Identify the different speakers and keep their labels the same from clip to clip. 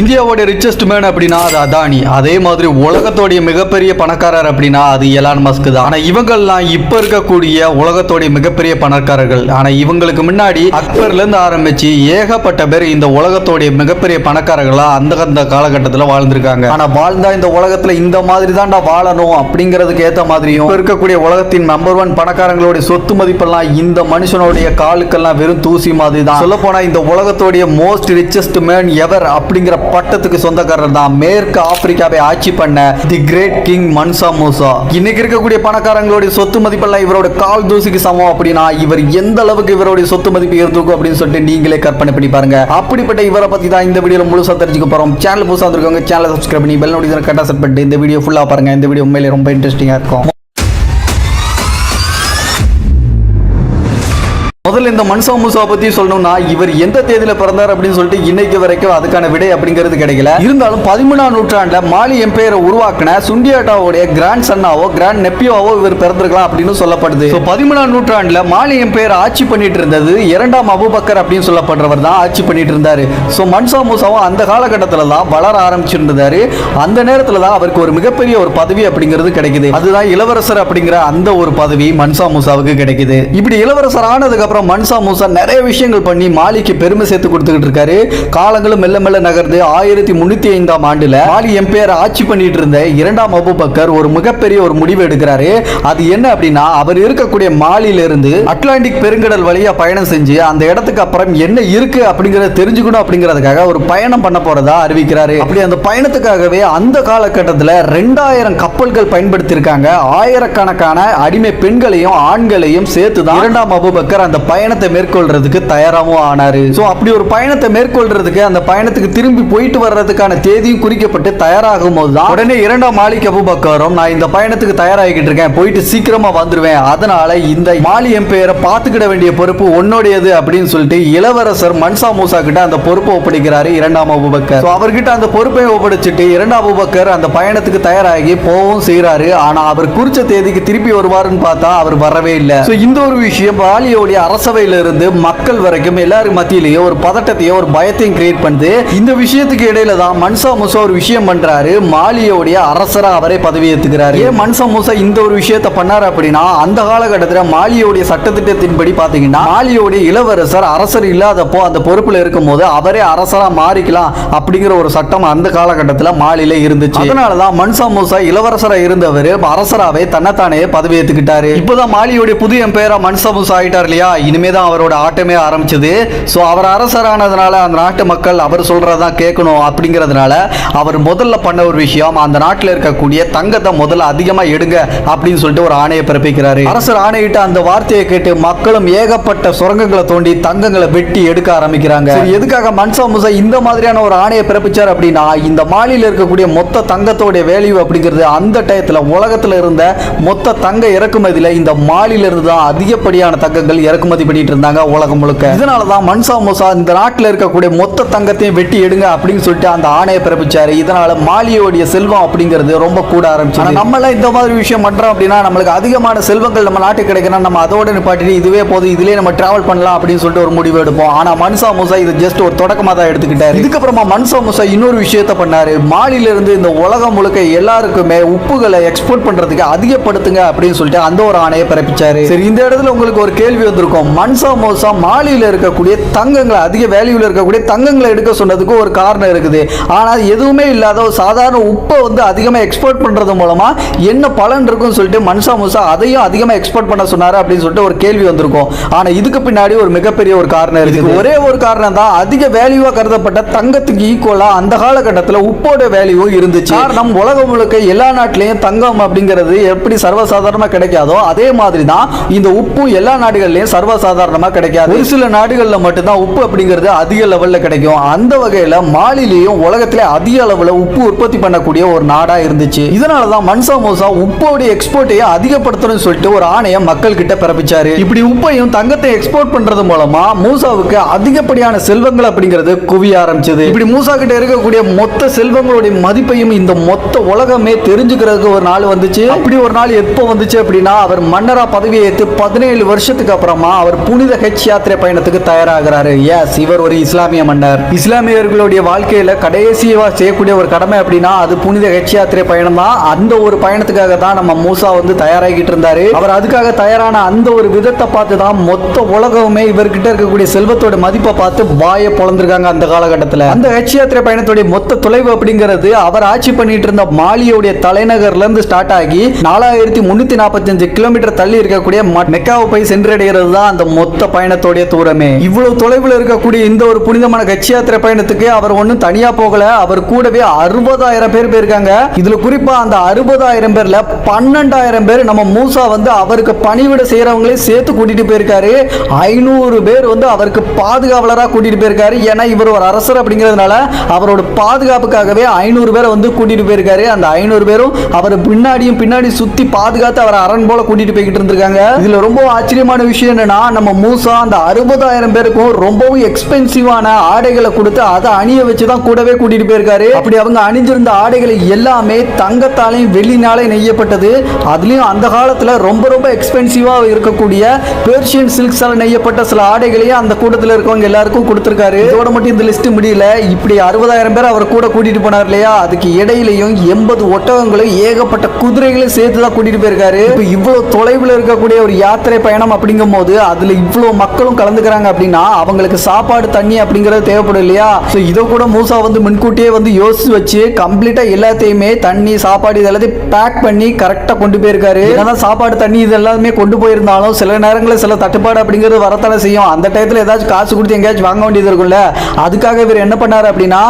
Speaker 1: இந்தியாவோட richest man அப்படின்னா அது அதானி. அதே மாதிரி உலகத்தோடைய மிகப்பெரிய பணக்காரர் அப்படின்னா அது எலான் மஸ்க் தான். ஆனா இவங்கெல்லாம் இப்ப இருக்கக்கூடிய உலகத்தோடைய மிகப்பெரிய பணக்காரர்கள். ஆனா இவங்களுக்கு முன்னாடி அக்பர்ல இருந்து ஆரம்பிச்சு ஏகப்பட்ட பேர் இந்த உலகத்தோடைய மிகப்பெரிய பணக்காரர்களா அந்த காலகட்டத்தில் வாழ்ந்திருக்காங்க. ஆனா வாழ்ந்தா இந்த உலகத்துல இந்த மாதிரி தான்டா வாழணும் அப்படிங்கிறதுக்கு ஏத்த மாதிரியும் இருக்கக்கூடிய உலகத்தின் நம்பர் 1 பணக்காரங்களுடைய சொத்து மதிப்பெல்லாம் இந்த மனுஷனுடைய காலுக்கெல்லாம் வெறும் தூசி மாதிரி தான். சொல்ல போனா இந்த உலகத்தோடைய மோஸ்ட் ரிச்சஸ்ட் மேன் எவர் அப்படிங்கிற பட்டத்துக்கு சொந்தக்காரர் தான் மேற்கு ஆப்பிரிக்காவை ஆட்சி பண்ண தி கிரேட் கிங் மன்சா மூசா. இன்னைக்கு இருக்கக்கூடிய பணக்காரங்களுடைய சொத்து மதிப்பெல்லாம் இவரோட கால் தூசிக்கு சமம் அப்படின்னா இவர் எந்த அளவுக்கு இவருடைய சொத்து மதிப்பு இருந்திருக்கும் அப்படின்னு சொல்லிட்டு நீங்களே கற்பனை பண்ணி பாருங்க. அப்படிப்பட்ட இவரை பத்தி தான் இந்த வீடியோல முழுசா தெரிஞ்சுக்க போறோம். சேனல் புதுசா வந்திருக்கவங்க சேனலை சப்ஸ்கிரைப் பண்ணி பெல் நோட்டிஃபிகேஷன் கரெக்டா செட் பண்ணிட்டு இந்த வீடியோ ஃபுல்லா பாருங்க. இந்த வீடியோ உண்மையிலே ரொம்ப இன்ட்ரெஸ்டிங்கா இருக்கும். முதல்ல இந்த மன்சா மூசா பத்தி சொல்லணும்னா இவர் எந்த தேதியில பிறந்தார் அப்படின்னு சொல்லிட்டு இன்னைக்கு வரைக்கும் அதுக்கான விடை அப்படிங்கிறது கிடைக்கல. இருந்தாலும் 13ஆம் நூற்றாண்டுல மாலி எம்பையரை உருவாக்கின சுண்டியாட்டாவோட கிராண்ட் சன்னாவோ கிராண்ட் நெப்பியோவோ இவர் பிறந்திருக்கலாம் அப்படின்னு சொல்லப்படுது. 13ஆம் நூற்றாண்டுல மாலி எம்பையர் ஆட்சி பண்ணிட்டு இருந்தது 2ஆம் அபூபக்கர் அப்படின்னு சொல்லப்படுறவர் தான் ஆட்சி பண்ணிட்டு இருந்தாரு. ஸோ மன்சா மூசாவும் அந்த காலகட்டத்தில் தான் வளர ஆரம்பிச்சிருந்தாரு. அந்த நேரத்தில் தான் அவருக்கு ஒரு மிகப்பெரிய ஒரு பதவி அப்படிங்கிறது கிடைக்குது. அதுதான் இளவரசர் அப்படிங்கிற அந்த ஒரு பதவி மன்சா மூசாவுக்கு கிடைக்குது. இப்படி இளவரசர் ஆனதுக்கு அப்புறம் மன்சா மூசா நிறைய விஷயங்கள் பண்ணி மாலிக்கு பெருமை சேர்த்து கொடுத்துக்கிட்டு இருக்காரு. காலங்களும் மெல்ல மெல்ல நகர்ந்து 1305ஆம் ஆண்டுல மாலி எம்பையர் ஆட்சி பண்ணிட்டு இருந்த 2ஆம் அபூபக்கர் ஒரு மிகப்பெரிய ஒரு முடிவு எடுக்கிறாரு. அது என்ன அப்படின்னா அவர் இருக்கக்கூடிய மாலில இருந்து அட்லாண்டிக் பெருங்கடல் வழியா பயணம் செஞ்சு அந்த இடத்துக்கு அப்புறம் என்ன இருக்கு அப்படிங்கறத தெரிஞ்சுக்கணும் அப்படிங்கிறதுக்காக ஒரு பயணம் பண்ண போறதா அறிவிக்கிறாரு. அப்படி அந்த பயணத்துக்காகவே அந்த காலகட்டத்தில் 2000 கப்பல்கள் பயன்படுத்தியிருக்காங்க. ஆயிரக்கணக்கான அடிமை பெண்களையும் ஆண்களையும் சேர்த்து தான் 2ஆம் அபூபக்கர் அந்த பயணத்தை மேற்கொள்றதுக்கு தயாராகவும் ஆனாரு. சோ அப்படி ஒரு பயணத்தை மேற்கொள்றதுக்கு அந்த பயணத்துக்கு திரும்பி போயிட்டு வர்றதுக்கான தேதியும் குறிக்கப்பட்டு தயாராகும் போது தான் உடனே 2ஆம் மாலிக் அபூபக்கரும் நான் இந்த பயணத்துக்கு தயாராகிட்டு இருக்கேன், போயிட்டு சீக்கிரமா வந்துருவேன், அதனால இந்த மாலி எம்பையரை பார்த்துக்கிட வேண்டிய பொறுப்பு உன்னோடையது அப்படின்னு சொல்லிட்டு இளவரசர் மன்சா மூசா கிட்ட அந்த பொறுப்பை ஒப்படைக்கிறாரு 2ஆம் அபூபக்கர். அவர்கிட்ட அந்த பொறுப்பை ஒப்படைச்சிட்டு 2ஆம் அபூபக்கர் அந்த பயணத்துக்கு தயாராகி போகவும் செய்யறாரு. ஆனா அவர் குறிச்ச தேதிக்கு திருப்பி வருவாருன்னு பார்த்தா அவர் வரவே இல்லை. இந்த ஒரு விஷயம் மாலியோடைய அரசவையில இருந்து மக்கள் வரைக்கும் எல்லாரும் மத்தியிலேயே ஒரு பதட்டத்தையும் ஒரு பயத்தையும் கிரியேட் பண்ணுது. இந்த விஷயத்துக்கு இடையில தான் மன்சா மூசா ஒரு விஷயம் பண்றாரு. மாலியோடைய அரசரா அவரே பதவி ஏத்துக்கிறாரு. ஏன் மன்சா மூசா இந்த ஒரு விஷயத்தை பண்ணாரு அப்படின்னா அந்த காலகட்டத்தில் மாலியோடைய சட்டத்திட்டத்தின்படி பாத்தீங்கன்னா மாலியோடைய இளவரசர் அரசர் இல்லாதப்போ அந்த பொறுப்புல இருக்கும் போது அவரே அரசரா மாறிக்கலாம் அப்படிங்கிற ஒரு சட்டம் அந்த காலகட்டத்தில் மாலில இருந்துச்சு. அதனாலதான் மன்சா மூசா இளவரசரா இருந்தவர் அரசராவே தன்னைத்தானே பதவி ஏத்துக்கிட்டாரு. இப்பதான் மாலியோடைய புது எம்பையரா மன்சா மூசா ஆயிட்டார் இல்லையா, இனிமேதான் அவரோட ஆட்டமே ஆரம்பிச்சது. சோ அவர் அரசரானதுனால அந்த நாட்டு மக்கள் அவர் சொல்றதான் கேட்கணும் அப்படிங்கிறதுனால அவர் முதல்ல பண்ண ஒரு விஷயம் அந்த நாட்டில் இருக்கக்கூடிய தங்கத்தை முதல்ல அதிகமா எடுங்க அப்படின்னு சொல்லிட்டு ஒரு ஆணையை பிறப்பிக்கிறாரு. அரசர் ஆணையிட்டு அந்த வார்த்தையை கேட்டு மக்களும் ஏகப்பட்ட சுரங்கங்களை தோண்டி தங்கங்களை வெட்டி எடுக்க ஆரம்பிக்கிறாங்க. எதுக்காக மன்சா மூசா இந்த மாதிரியான ஒரு ஆணையை பிறப்பிச்சார் அப்படின்னா இந்த மாலியில் இருக்கக்கூடிய மொத்த தங்கத்தோட வேல்யூ அப்படிங்கிறது அந்த டயத்துல உலகத்துல இருந்த மொத்த தங்க இறக்குமதியில இந்த மாலில இருந்து தான் அதிகப்படியான தங்கங்கள் இறக்குமதி பண்ணிட்டு இருந்தாங்க உலகம் முழுக்க. இதனாலதான் மன்சா மூசா இந்த நாட்டில் இருக்கக்கூடிய மொத்த தங்கத்தையும் வெட்டி எடுங்க அப்படின்னு சொல்லிட்டு அந்த ஆணையை பிறப்பிச்சாரு. இதனால மாலியோடைய செல்வம் அப்படிங்கிறது ரொம்ப கூட ஆரம்பிச்சு. நம்ம எல்லாம் இந்த மாதிரி விஷயம் பண்றோம் அப்படின்னா நம்மளுக்கு அதிகமான செல்வங்கள் நம்ம நாட்டுக்கு கிடைக்கணும், நம்ம அதோட நிப்பாட்டிட்டு இதுவே போதும் இதுலயே நம்ம டிராவல் பண்ணலாம் அப்படின்னு சொல்லிட்டு ஒரு முடிவு எடுப்போம். ஆனா மன்சா மூசா இது ஜஸ்ட் ஒரு தொடக்கமா தான் எடுத்துக்கிட்டாரு. இதுக்கப்புறமா மன்சா மூசா இன்னொரு விஷயத்தை பண்ணாரு. மாலில இருந்து இந்த உலகம் முழுக்க எல்லாருக்குமே உப்புகளை எக்ஸ்போர்ட் பண்றதுக்கு அதிகப்படுத்துங்க அப்படின்னு சொல்லிட்டு அந்த ஒரு ஆணையை பிறப்பிச்சாரு. சரி, இந்த இடத்துல உங்களுக்கு ஒரு கேள்வி வந்திருக்கும். மன்சா மூசா மாலியில் இருக்கக்கூடிய தங்கங்களை அதிக வேல்யூல இருக்கக்கூடிய தங்கங்களை எடுக்க சொன்னதுக்கு ஒரு காரணம் இருக்குது. ஆனால் எதுவுமே இல்லாத ஒரு சாதாரண உப்பை வந்து அதிகமாக எக்ஸ்போர்ட் பண்றது மூலமா என்ன பலன் இருக்குன்னு சொல்லிட்டு மன்சா மூசா அதையும் அதிகமாக எக்ஸ்போர்ட் பண்ண சொன்னாரு அப்படின்னு சொல்லிட்டு ஒரு கேள்வி வந்திருக்கும். ஆனா இதுக்கு பின்னாடி ஒரு மிகப்பெரிய ஒரு காரணம் இருக்குது. ஒரே ஒரு காரணம் தான், அதிக வேல்யூவா கருதப்பட்ட தங்கத்துக்கு ஈக்குவலா அந்த காலகட்டத்தில் உப்போட வேல்யூ இருந்துச்சு. காரணம் உலகம் முழுக்க எல்லா நாட்டிலையும் தங்கம் அப்படிங்கிறது எப்படி சர்வசாதாரணமா கிடைக்காதோ அதே மாதிரி தான் இந்த உப்பு எல்லா நாடுகள்லயும் சர்வசாதாரணமா கிடைக்காது. ஒரு சில நாடுகள்ல மட்டும்தான் உப்பு அப்படிங்கிறது அதிக லெவல்ல கிடைக்கும். அந்த வகையில மாலிலையும் உலகத்திலே அதிக அளவுல உப்பு உற்பத்தி பண்ணக்கூடிய ஒரு நாடா இருந்துச்சு. இதனாலதான் மன்சா மூசா உப்போடைய எக்ஸ்போர்ட்டையே அதிகப்படுத்தணும்னு சொல்லிட்டு ஒரு ஆணையை மக்கள் கிட்ட பிறப்பிச்சாரு. இப்படி உப்பையும் தங்கத்தை எக்ஸ்போர்ட் பண்றது மூலமா மூசாவுக்கு அதிகப்படியான செல்வங்கள் அப்படிங்கிறது குவிய ஆரம்பிச்சது. இப்படி மூசா கிட்ட இருக்கக்கூடிய மொத்த செல்வங்களுடைய மதிப்பையும் இந்த மொத்த உலகமே தெரிஞ்சுக்கிறதுக்கு ஒரு நாள் வந்துச்சு. அப்படி ஒரு நாள் எப்போ வந்துச்சு அப்படின்னா அவர் மன்னரா பதவியை ஏற்று 17 வருஷத்துக்கு அப்புறமா அவர் புனித ஹஜ் யாத்திரை பயணத்துக்கு தயாராகிறாரு. எஸ், இவர் ஒரு இஸ்லாமிய மன்னர். இஸ்லாமியர்களுடைய வாழ்க்கையில கடைசியா செய்யக்கூடிய ஒரு கடமை அப்படின்னா அது புனித ஹஜ் யாத்திரை பயணம் தான். அந்த ஒரு பயணத்துக்காக தான் நம்ம மூசா வந்து தயாராகிட்டு இருந்தாரு. அவர் அதுக்காக தயாரான அந்த ஒரு விதத்தை பார்த்து தான் மொத்த உலகமே இவர்கிட்ட இருக்கக்கூடிய செல்வத்தோட மதிப்பை பார்த்து வாயை பொளந்திருக்காங்க அந்த காலகட்டத்தில். அந்த ஹஜ் யாத்திரை பயணத்துடைய மொத்த தொலைவு அப்படிங்கிறது அவர் ஆட்சி பண்ணிட்டு இருந்த மாலியோடைய தலைநகர்ல இருந்து ஸ்டார்ட் ஆகி 4345 கிலோமீட்டர் தள்ளி இருக்கக்கூடிய மெக்காவை போய் சென்றடைகிறது தான் அந்த மொத்த பயணத்தோடைய தூரமே. இவ்வளவு தொலைவில் இருக்கக்கூடிய இந்த ஒரு புனிதமான ஹஜ் யாத்திரை பயணத்துக்கு அவர் ஒன்னும் தனியா போகல, அவர் கூடவே 60,000 பேர் போயிருக்காங்க. இதுல குறிப்பா அந்த 60,000 பேர்ல 12,000 பேர் நம்ம மூசா வந்து அவருக்கு பணிவிட செய்யறவங்களே சேர்த்து கூட்டிட்டு போயிருக்காரு. 500 பேர் வந்து அவருக்கு பாதுகாவலரா கூட்டிட்டு போயிருக்காரு. ஏன்னா இவர் ஒரு அரசர் அப்படிங்கிறதுனால அவரோட பாதுகாப்புக்காகவே 500 பேரை வந்து கூட்டிட்டு போயிருக்காரு. அந்த 500 பேரும் அவர் பின்னாடி சுத்தி பாதுகாத்து அவர் அரண் போல கூட்டிட்டு போய்கிட்டு இருந்திருக்காங்க. இதுல ரொம்ப ஆச்சரியமான விஷயம் என்னன்னா நம்ம மூசா அந்த 60,000 பேருக்கும் ரொம்பவும் எக்ஸ்பென்சிவான ஆடைகளை கொடுத்து அதை அணிய வச்சுதான் கூடவே கூட்டிட்டு போயிருக்காரு. அப்படி அவங்க அணிஞ்சிருந்த ஆடைகள் எல்லாமே தங்கத்தாலையும் வெள்ளினாலையும் நெய்யப்பட்டது. அதுலயும் அந்த காலத்துல ரொம்ப ரொம்ப எக்ஸ்பென்சிவா இருக்கக்கூடிய பெர்ஷியன் சில்க்ஸால நெய்யப்பட்ட சில ஆடைகளையும் அந்த கூட்டத்தில் இருக்கவங்க எல்லாருக்கும் கொடுத்திருக்காரு. இதோட மட்டும் இந்த லிஸ்ட் முடியல. இப்படி 60,000 பேர் அவர் கூட கூட்டிட்டு போனார் இல்லையா, அதுக்கு இடையிலையும் 80 ஒட்டகங்களும் ஏகப்பட்ட குதிரைகளையும் சேர்த்து தான் கூட்டிட்டு போயிருக்காரு. இப்போ இவ்வளவு தொலைவில் இருக்கக்கூடிய ஒரு யாத்திரை பயணம் அப்படிங்கும் போது அதுல இவ்வளவு மக்களும் கலந்துக்கிறாங்க அப்படின்னா அவங்களுக்கு சாப்பாடு தண்ணி அப்படிங்கிறது தேவைப்படும் இல்லையா. இதை கூட மூசா வந்து முன்கூட்டியே வந்து யோசிச்சு வச்சு கம்ப்ளீட்டா எல்லாத்தையுமே தண்ணி சாப்பாடு இதெல்லாத்தையும் பேக் பண்ணி கரெக்டா கொண்டு போயிருக்காரு. ஏன்னா சாப்பாடு தண்ணி இது எல்லாமே கொண்டு போயிருந்தாலும் சில நேரங்களில் சில தட்டுப்பாடு அப்படிங்கிறது வரத்தானே செய்யும். அந்த டயத்தில் ஏதாச்சும் காசு கொடுத்து எங்கேயாச்சும் வாங்க வேண்டியது இருக்கும்ல. அதுக்காக இவர் என்ன பண்ணாரு அப்படின்னா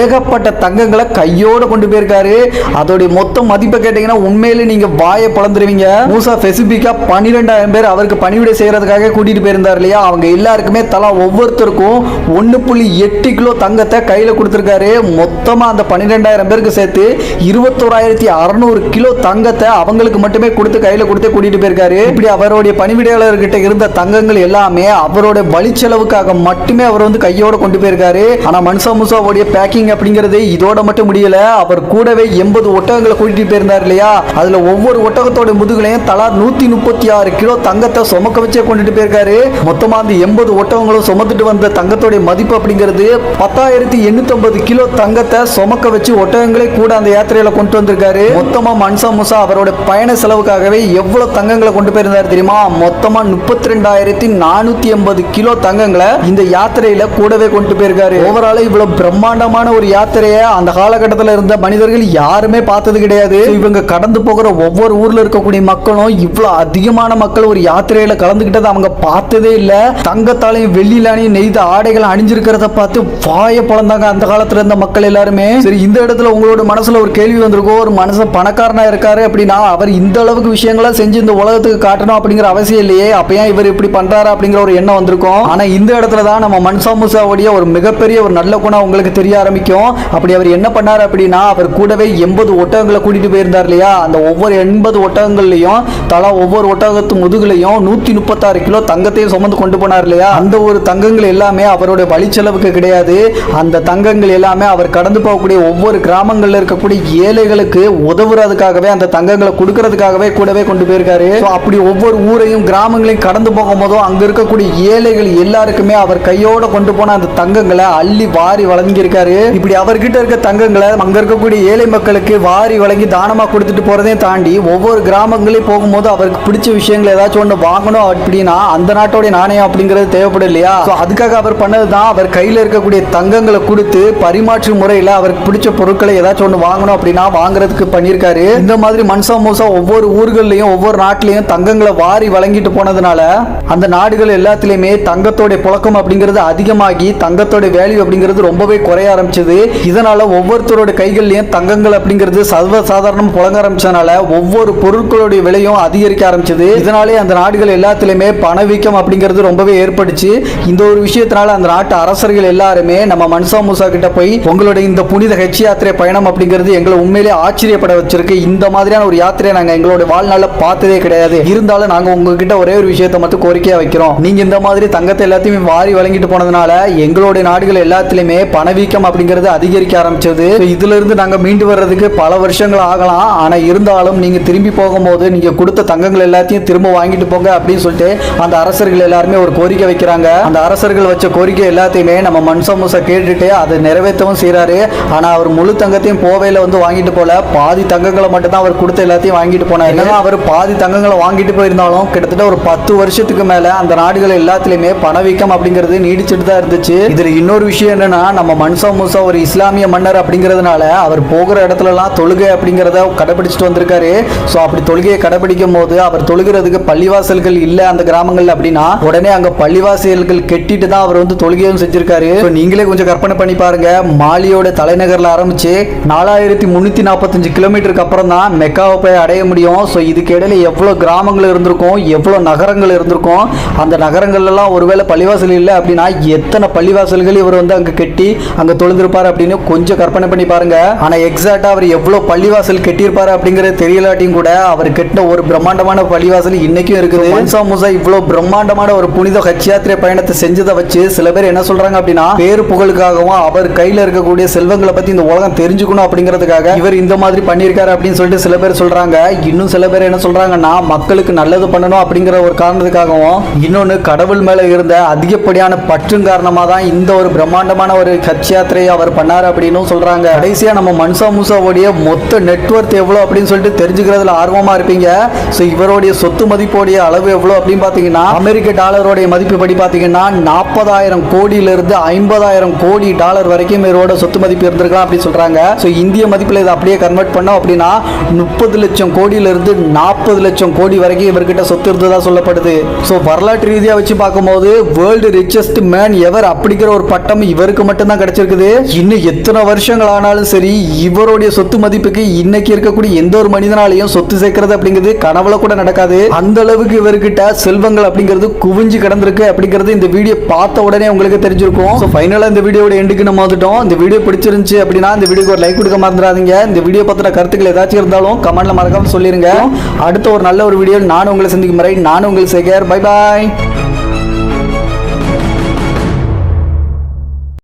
Speaker 1: ஏகப்பட்ட தங்கங்களை கையோட கொண்டு போயிருக்காரு. அதோடைய மொத்த மதிப்பை கேட்டீங்கன்னா உண்மையிலே நீங்க வாயை பழந்துருவீங்க. மூசா ஸ்பெசிபிக்கா 12,000 பேர் அவருக்கு பணிவிடை செய்யறதுக்காக கூட்டிட்டு போயிருந்தார் இல்லையா, அவங்க எல்லாருக்குமே தலா ஒவ்வொருத்தருக்கும் 1.8 கிலோ தங்கத்தை கையில கொடுத்திருக்காரு. மொத்தமா அந்த 12,000 பேருக்கு சேர்த்து 21,600 கிலோ தங்கத்தை அவங்களுக்கு மட்டுமே கொடுத்து கையில கொடுத்து கூட்டிட்டு போயிருக்காரு. இப்படி அவருடைய பணிவிடையாளர்கிட்ட இருந்த தங்கங்கள் எல்லாமே அவரோட வழி செலவுக்காக மட்டுமே அவர் வந்து கையோட கொண்டு போயிருக்காரு. ஆனா மன்சா மூசாவுடைய பேக்கிங் அப்படிங்கிறது இதோட மட்டும் முடியல. அவர் கூடவே 80 ஒட்டகங்களை கூட்டிட்டு போயிருந்தார் இல்லையா, அதுல ஒவ்வொரு ஒட்டகத்தோட முதுகுலையும் தலா 136 கிலோ தங்கத்தை சுமக்க வச்சே கொண்டுட்டு போயிருக்காரு. மொத்தமா அந்த 80 ஒட்டகங்களும் சுமத்துட்டு வந்த தங்கத்தோட மதிப்பு அப்படிங்கிறது 10,850 கிலோ தங்கத்தை சுமக்க வச்சு ஒட்டகங்களே கூட அந்த யாத்திரையில கொண்டு வந்திருக்காரு. மொத்தமா மன்சா மூசா அவரோட பயண செலவுக்காகவே எவ்வளவு தங்கங்களை கொண்டு போயிருந்தார் தெரியுமா, மொத்தமா 32,480 கிலோ தங்கங்களை இந்த யாத்திரையில கூடவே கொண்டு போயிருக்காரு. ஓவரால இவ்வளவு பிரம்மாண்டமான ஒரு யாத்திரையை அந்த காலகட்டத்தில் இருந்த மனிதர்கள் யாருமே பார்த்தது கிடையாது. இவங்க கடந்து போகிற ஒவ்வொரு ஊர்ல இருக்கக்கூடிய மக்களும் இவ்வளவு அதிகமான மக்கள் ஒரு யாத்திரையில கலந்துகிட்டதை அவங்க பார்த்ததே இல்ல. தங்கத்தாலையும் வெள்ளியிலானையும் நெய்த ஆடைகளை அணிஞ்சிருக்கிறத பார்த்து வாய பொளந்தாங்க அந்த காலத்துல இருந்த மக்கள் எல்லாருமே. சரி, இந்த இடத்துல உங்களோட மனசுல ஒரு கேள்வி வந்திருக்கும், ஒரு மனுஷன் பணக்காரனா இருக்காரு அப்படின்னா அவர் இந்த அளவுக்கு விஷயங்களை செஞ்சு இந்த உலகத்துக்கு காட்டணும் அப்படிங்கிற அவசியம் இல்லையே, அப்ப ஏன் இவர் இப்படி பண்றாரு அப்படிங்கிற ஒரு எண்ணம் வந்திருக்கும். ஆனா இந்த இடத்துல தான் நம்ம மன்சா மூசாவுடைய ஒரு மிகப்பெரிய ஒரு நல்ல குணம் உங்களுக்கு தெரிய ஆரம்பிக்கும். அப்படி அவர் என்ன பண்ணாரு அப்படின்னா அவர் கூடவே 80 ஒட்டகங்களை கூட்டிட்டு போயிருந்தார் இல்லையா, அந்த ஒவ்வொரு 80 ஒட்டகங்கள்லையும் தலா ஒவ்வொரு ஒட்டகத்து முதுகுலையும் 136 கிலோ தங்கத்தையும் சுமந்து கொண்டு போனார் இல்லையா. அந்த ஒரு தங்கங்கள் எல்லாமே அவருடைய வழி செலவுக்கு கிடையாது. அந்த தங்கங்கள் எல்லாமே அவர் கடந்து போகக்கூடிய ஒவ்வொரு கிராமங்கள்ல இருக்கக்கூடிய ஏழைகளுக்கு உதவுறதுக்காகவே அந்த தங்கங்களை கொடுக்கறதுக்காகவே கூடவே கொண்டு போயிருக்காரு. அப்படி ஒவ்வொரு ஊரையும் கிராமங்களையும் கடந்து போகும்போதும் அங்க இருக்கக்கூடிய ஏழைகள் எல்லாருக்குமே அவர் கையோட கொண்டு போன அந்த தங்கங்களை அள்ளி வாரி வழங்கியிருக்காரு. இப்படி அவர்கிட்ட இருக்க தங்கங்களை அங்க இருக்கக்கூடிய ஏழை மக்களுக்கு வாரி வழங்கி தானமா கொடுத்துட்டு போறதையும் தாண்டி ஒவ்வொரு கிராமங்களையும் போகும்போது அவருக்கு பிடிச்ச விஷயங்கள் ஏதாச்சும் ஒன்று வாங்கணும் அப்படின்னா அந்த நாட்டோட நாணயம் அப்படிங்கிறது தேவைப்படும் இல்லையா. அதுக்காக அவர் பண்ணதுதான் அவர் கையில இருக்கக்கூடிய தங்கங்களை கொடுத்து பரிமாற்று முறையில் அவருக்கு பிடிச்ச பொருட்களை ஏதாச்சும் ஒன்று வாங்கணும் அப்படின்னா வாங்குறதுக்கு பண்ணியிருக்காரு. இந்த மாதிரி மன்சா மூசா ஒவ்வொரு ஊர்கள்லையும் ஒவ்வொரு நாட்டிலையும் தங்கங்களை வாரி வழங்கிட்டு போனதுனால அந்த நாடுகள் எல்லாத்திலையுமே தங்கத்தோட புழக்கம் அப்படிங்கிறது அதிகமாகி தங்கத்தோட வேல்யூ அப்படிங்கிறது ரொம்பவே குறைய ஆரம்பிச்சது. இதனால ஒவ்வொருத்தரோட கைகள்லையும் தங்கங்கள் அப்படிங்கிறது சர்வசாதாரணம் புழங்க ஆரம்பிச்சதுனால ஒவ்வொரு பொருட்களுடைய விலையும் அதிகரிக்க ஆரம்பிச்சது. இதனாலே அந்த நாடுகள் எல்லாத்திலுமே பணவீக்கம் அப்படிங்கிறது ரொம்பவே ஏற்பட்டுச்சு. இந்த ஒரு விஷயத்தினால அந்த நாட்டு அரசர்கள் எல்லாருமே நம்ம மன்சா மூசா கிட்ட போய் உங்களுடைய இந்த புனித ஹஜ் யாத்திரை பயணம் அப்படிங்கிறது எங்களை உண்மையிலே ஆச்சரியப்பட வச்சிருக்கு. இந்த மாதிரியான ஒரு யாத்திரையை நாங்க எங்களுடைய வாழ்நாள்ல பார்த்ததே கிடையாது. இருந்தாலும் நாங்க உங்ககிட்ட ஒரே ஒரு விஷயத்தை மட்டும் கோரிக்கையா வைக்கிறோம். நீங்க இந்த மாதிரி தங்கத்தை எல்லாத்தையுமே வாரி வழங்கிட்டு போனதுனால எங்களுடைய நாடுகள் எல்லாத்திலுமே பணவீக்கம் அப்படிங்கிறது அதிகரிக்க ஆரம்பிச்சது. இதுல இருந்து நாங்க மீண்டு வர்றதுக்கு பல வருஷங்கள் ஆகலாம். ஆனா இருந்தாலும் நீங்க திரும்பி போகும்போது நீங்க கொடுத்த தங்கங்கள் எல்லாத்தையும் திரும்ப வாங்கிட்டு போங்க அப்படின்னு சொல்லிட்டு அந்த அரசர்கள் எல்லாருமே ஒரு கோரிக்கை வைக்கிறாங்க. அந்த அரசர்கள் வச்ச கோரிக்கை எல்லாத்தையுமே நம்ம மன்சா மூசா கேட்டுட்டு அதை நிறைவேற்றவும் செய்யறாரு. ஆனா அவர் முழு தங்கத்தையும் போவையில வந்து வாங்கிட்டு போல, பாதி தங்கங்களை மட்டும் தான் அவர் கொடுத்த எல்லாத்தையும் வாங்கிட்டு போனார். என்னன்னா அவர் பாதி தங்கங்களை வாங்கிட்டு போயிருந்தாலும் கிட்டத்தட்ட ஒரு 10 வருஷத்துக்கு மேல அந்த நாடுகள் எல்லாத்திலுமே பணவீக்கம் அப்படிங்கிறது நீடிச்சுட்டு தான் இருந்துச்சு. இதுல இன்னொரு விஷயம் என்னன்னா, நம்ம மன்சா மூசா ஒரு இஸ்லாமிய மன்னர் அப்படிங்கிறதுனால அவர் போகிற இடத்துல எல்லாம் தொழுகை அப்படிங்கிறத கடைபிடிச்சிட்டு வந்திருக்காரு. சோ அப்படி தொழுகையை கடைபிடிக்கும் போது அவர் தொழுகிறதுக்கு பள்ளிவாசல்கள் இல்ல அந்த கிராமங்கள்ல அப்படின்னா உடனே அங்க பள்ளிவாசல்கள் கெட்டிட்டு தான் அவர் வந்து தொழுகையும் செஞ்சிருக்காரு. நீங்களே கொஞ்சம் கற்பனை பண்ணி பாருங்க, மாலியோட தலைநகர்ல ஆரம்பிச்சு 4345 கிலோமீட்டருக்கு அப்புறம் தான் மெக்காவை போய் அடைய முடியும். ஸோ இதுக்கு இடையில எவ்வளவு கிராமங்கள் இருந்திருக்கும், எவ்வளவு நகரங்கள் இருந்திருக்கும். அந்த நகரங்கள் எல்லாம் ஒருவேளை பள்ளிவாசல் இல்லை அப்படின்னா எத்தனை பள்ளிவாசல்கள் இவர் வந்து அங்க கெட்டி அங்க தொழுந்திருப்பாரு அப்படின்னு கொஞ்சம் கற்பனை பண்ணி பாருங்க. ஆனா எக்ஸாக்டா அவர் எவ்வளவு பள்ளிவாசல் கெட்டியிருப்பாரு அப்படிங்கறது தெரியலாட்டியும் கூட அவர் கெட்டின ஒரு பிரம்மாண்டமான பள்ளிவாசல் இன்னைக்கும் இருக்குது. மன்சா மூசா இவ்வளவு பிரம்மாண்டமான ஒரு புனித ஹஜ் யாத்திரை பயணத்தை செஞ்சதை வச்சு சில பேர் என்ன சொல்றாங்க அப்படின்னா, பேரு புகழுக்காகவும் அவர் கையில இருக்கக்கூடிய செல்வங்களை பத்தி இந்த உலகம் தெரிஞ்சுக்கணும் அப்படிங்கிறதுக்காக இவர் இந்த மாதிரி பண்ணியிருக்காரு அப்படின்னு சொல்லிட்டு சில பேர் சொல்றாங்க. இன்னும் சில பேர் என்ன சொல்றாங்கன்னா, மக்களுக்கு நல்லது பண்ணணும் அப்படிங்கிற ஒரு காரணத்துக்காகவும், இன்னொன்னு கடவுள் மேல இருந்த அதிகப்படியான பற்றும் காரணமா தான் இந்த ஒரு பிரம்மாண்டமான ஒரு ஹஜ் யாத்திரையை அவர் பண்ணாரு அப்படின்னு சொல்றாங்க. கடைசியா நம்ம மன்சா மூசாவுடைய மொத்த நெட்வொர்த் எவ்வளவு அப்படின்னு சொல்லிட்டு தெரிஞ்சுக்கிறதுல ஆர்வமா இருப்பீங்க. ஸோ இவருடைய சொத்து மதிப்போடைய அளவு எவ்வளவு அப்படின்னு பாத்தீங்கன்னா, அமெரிக்க டாலருடைய மதிப்பு படி பாத்தீங்கன்னா 40,000 கோடியிலிருந்து 50,000 கோடி டாலர் வரைக்கும் இவரோட சொத்து மதிப்பு இருந்திருக்கலாம் அப்படின்னு சொல்றாங்க. ஸோ இந்திய மதிப்பில் இதை அப்படியே கன்வெர்ட் பண்ணோம் அப்படின்னா 30 லட்சம் கோடியிலிருந்து 40 லட்சம் கோடி வரைக்கும் இவர்கிட்ட சொத்து இருந்ததா சொல்லப்படுது. ஸோ வரலாற்று ரீதியாக வச்சு பார்க்கும்போது வேர்ல்டு ரிச்சஸ்ட் மேன் எவர் அப்படிங்கிற ஒரு பட்டம் இவருக்கு மட்டும்தான் கிடைச்சிருக்குது. இன்னும் எத்தனை வருஷங்கள் ஆனாலும் சரி இவருடைய சொத்து மதிப்புக்கு இன்னைக்கு இருக்கக்கூடிய எந்த ஒரு மனிதனாலையும் சொத்து சேர்க்கிறது அப்படிங்கிறது கனவுல கூட நடக்காது. அந்த அளவுக்கு இவர்கிட்ட செல்வங்கள் அப்படிங்கிறது குவிஞ்சு கிடந்திருக்கு அப்படிங்கிறது இந்த வீடியோ பார்த்த உடனே உங்களுக்கு தெரிஞ்சிருக்கும். ஸோ ஃபைனலாக இந்த வீடியோட எண்டுக்கு நம்ம வந்துட்டோம். இந்த வீடியோ பிடிச்சிருந்துச்சு அப்படின்னா இந்த வீடியோக்கு ஒரு லைக் கொடுக்க மறந்துடாதீங்க. இந்த வீடியோ பத்தின கருத்துக்கள் ஏதாச்சும் இருந்தாலும் கமெண்ட்ல மறக்காம சொல்லிருங்க. அடுத்த ஒரு நல்ல ஒரு வீடியோ நான் உங்களை சந்திக்கும் வரை நான் உங்கள் சேகர். Bye bye.